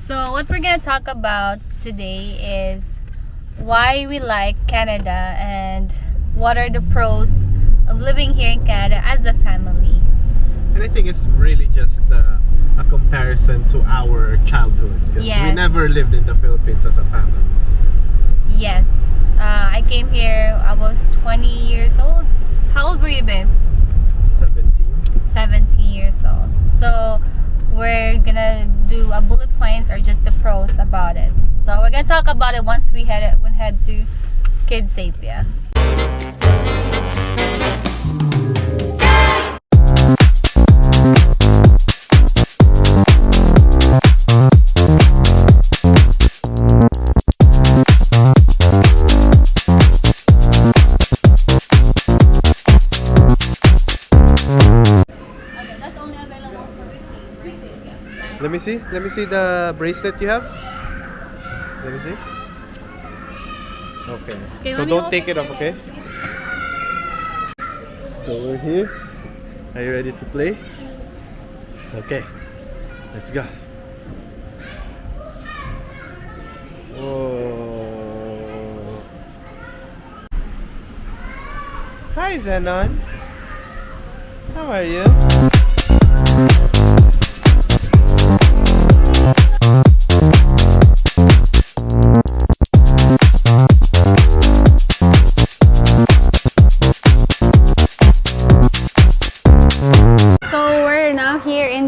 So what we're gonna talk about today is why we like Canada and what are the pros of living here in Canada as a family. And I think it's really just a comparison to our childhood because we Yes. never lived in the Philippines as a family. Yes, I came here, I was 20 years old. How old were you, babe? 17. 17 years old. So we're gonna do a bullet points or just the pros about it. So we're gonna talk about it once we head to Kids Sapia. Let me see the bracelet you have. Let me see. Okay. So don't take it off, okay? So we're here. Are you ready to play? Okay. Let's go. Whoa. Hi, Zenon. How are you?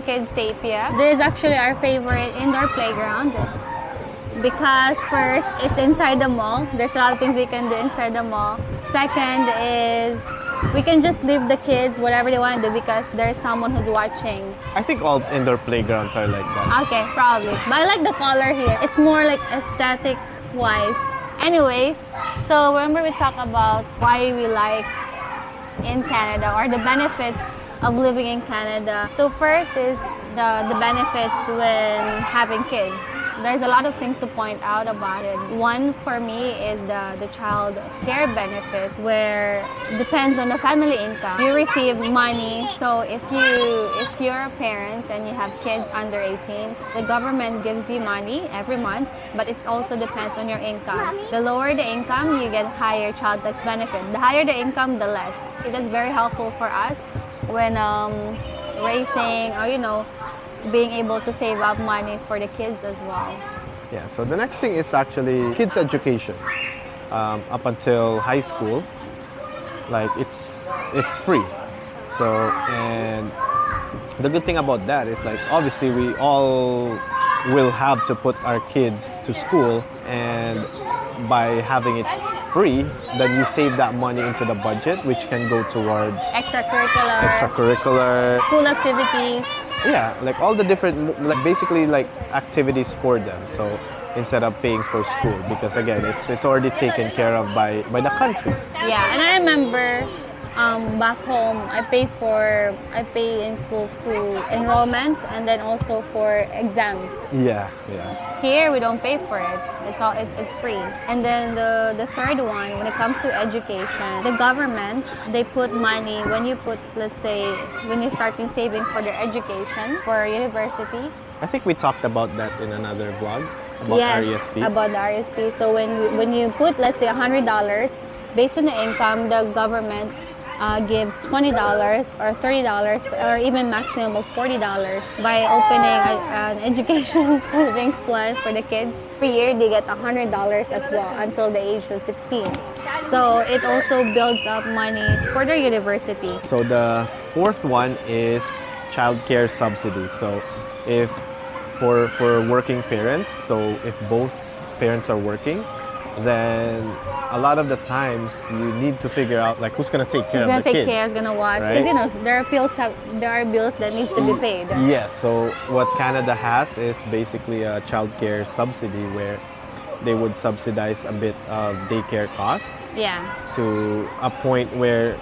Kids Sapia. This is actually our favorite indoor playground because first, it's inside the mall. There's a lot of things we can do inside the mall. Second is we can just leave the kids whatever they want to do because there's someone who's watching. I think all indoor playgrounds are like that. Okay, probably. But I like the color here. It's more like aesthetic wise. Anyways, so remember we talked about why we like in Canada or the benefits of living in Canada. So first is the benefits when having kids. There's a lot of things to point out about it. One for me is the child care benefit where it depends on the family income. You receive money. So if you're a parent and you have kids under 18, the government gives you money every month, but it also depends on your income. The lower the income, you get higher child tax benefit. The higher the income, the less. It is very helpful for us when raising or being able to save up money for the kids as well. Yeah, so the next thing is actually kids education. Up until high school, like it's free. So, and the good thing about that is like obviously we all will have to put our kids to school, and by having it free, then you save that money into the budget, which can go towards extracurricular, school activities. Yeah, like all the different, like basically like activities for them. So instead of paying for school, because again, it's already taken care of by the country. Yeah, and I remember back home, I pay in school to enrollment and then also for exams. Yeah. Here we don't pay for it. It's free. And then the third one, when it comes to education, the government, they put money when you put, let's say, when you're starting saving for their education for university. I think we talked about that in another vlog about RESP. About the RESP. So when you put, let's say, $100 based on the income, the government gives $20 or $30 or even maximum of $40 by opening an education savings plan for the kids. Every year they get $100 as well until the age of 16. So it also builds up money for their university. So the fourth one is childcare subsidy. So if for working parents, so if both parents are working, then a lot of the times you need to figure out like who's gonna take care of the kid. Who's gonna watch? Because right? there are bills that needs to be paid. Yes. So what Canada has is basically a childcare subsidy where they would subsidize a bit of daycare cost. Yeah. To a point where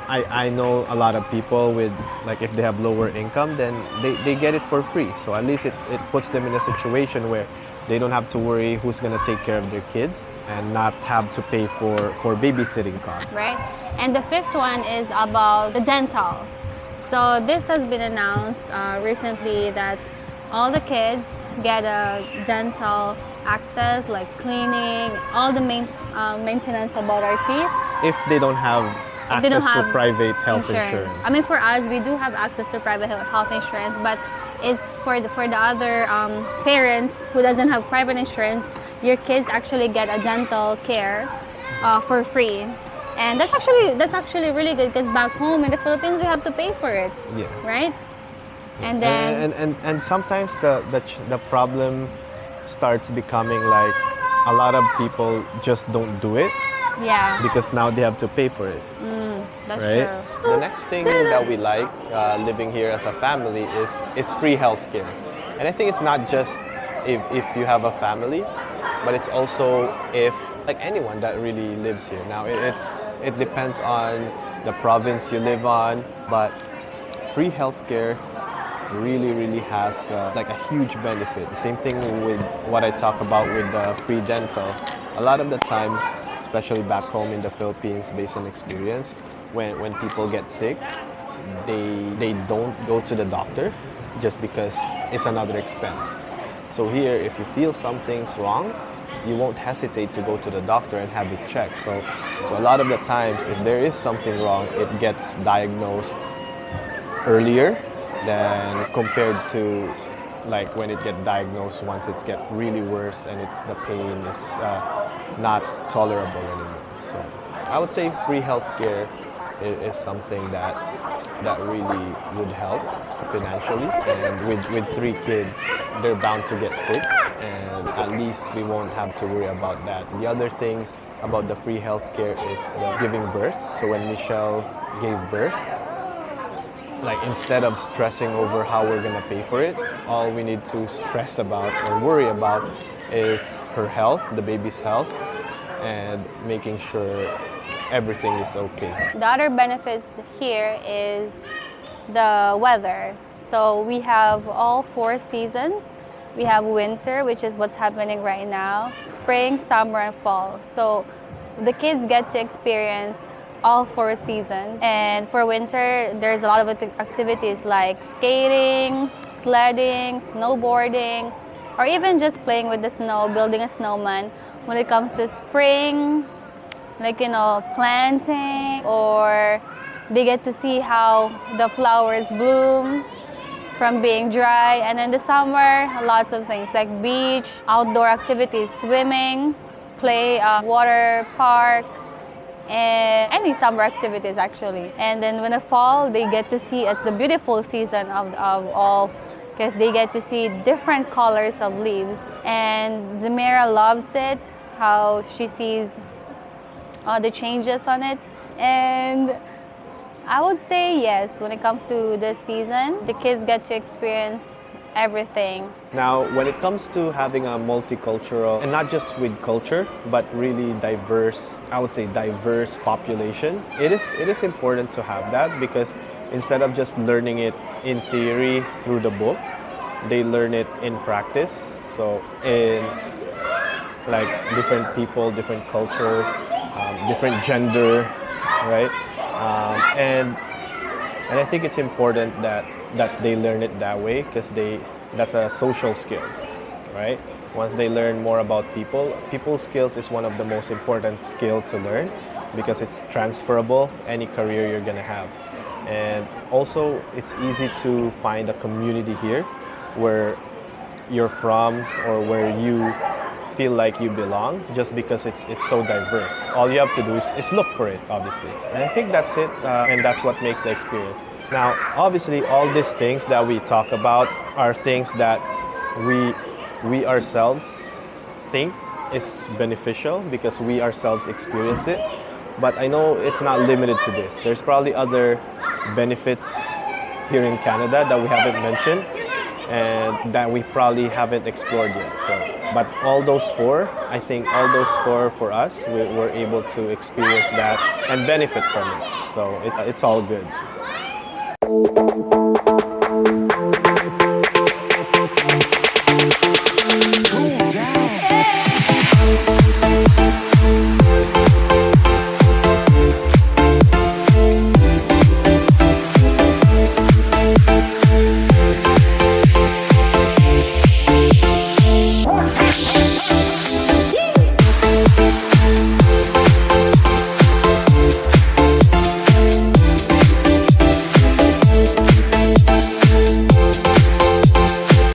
I know a lot of people with like if they have lower income, then they get it for free. So at least it puts them in a situation where they don't have to worry who's going to take care of their kids and not have to pay for babysitting costs. Right. And the fifth one is about the dental. So this has been announced recently that all the kids get a dental access, like cleaning, all the maintenance about our teeth. If they don't have If they don't access to have private health insurance. I mean, for us, we do have access to private health insurance, but it's for the other parents who doesn't have private insurance. Your kids actually get a dental care for free, and that's actually really good because back home in the Philippines we have to pay for it. Yeah. Right. And then And sometimes the problem starts becoming like a lot of people just don't do it yeah, because now they have to pay for it. that's Right? true. The next thing that we like living here as a family is free healthcare. And I think it's not just if you have a family, but it's also if like anyone that really lives here. Now it depends on the province you live on, but free healthcare really has like a huge benefit. Same thing with what I talk about with free dental. A lot of the times, especially back home in the Philippines, based on experience, when people get sick, they don't go to the doctor just because it's another expense. So here, if you feel something's wrong, you won't hesitate to go to the doctor and have it checked. So a lot of the times, if there is something wrong, it gets diagnosed earlier than compared to like when it get diagnosed once it get really worse and the pain is not tolerable anymore. So I would say free healthcare is something that really would help financially, and with 3 kids they're bound to get sick, and at least we won't have to worry about that. The other thing about the free healthcare is the giving birth. So when Michelle gave birth, like instead of stressing over how we're gonna pay for it, all we need to stress about or worry about is her health, the baby's health, and making sure everything is okay. The other benefits here is the weather. So we have all 4 seasons. We have winter, which is what's happening right now, spring, summer, and fall. So the kids get to experience all 4 seasons. And for winter, there's a lot of activities like skating, sledding, snowboarding, or even just playing with the snow, building a snowman. When it comes to spring, like, planting, or they get to see how the flowers bloom from being dry. And in the summer, lots of things like beach, outdoor activities, swimming, play, water park, and any summer activities actually. And then when the fall, they get to see it's the beautiful season of all, because they get to see different colors of leaves. And Zamira loves it, how she sees the changes on it. And I would say yes, when it comes to this season, the kids get to experience everything. Now, when it comes to having a multicultural, and not just with culture, but really diverse, I would say diverse population, it is important to have that, because instead of just learning it in theory through the book, they learn it in practice. So in like different people, different culture, different gender, right? And I think it's important that they learn it that way, because that's a social skill, right? Once they learn more about people skills is one of the most important skill to learn, because it's transferable any career you're gonna have. And also it's easy to find a community here where you're from or where you feel like you belong, just because it's so diverse. All you have to do is look for it, obviously. And I think that's it, and that's what makes the experience. Now, obviously, all these things that we talk about are things that we ourselves think is beneficial because we ourselves experience it. But I know it's not limited to this. There's probably other benefits here in Canada that we haven't mentioned and that we probably haven't explored yet. So, but all those 4, I think all those 4 for us, we're able to experience that and benefit from it. So it's all good.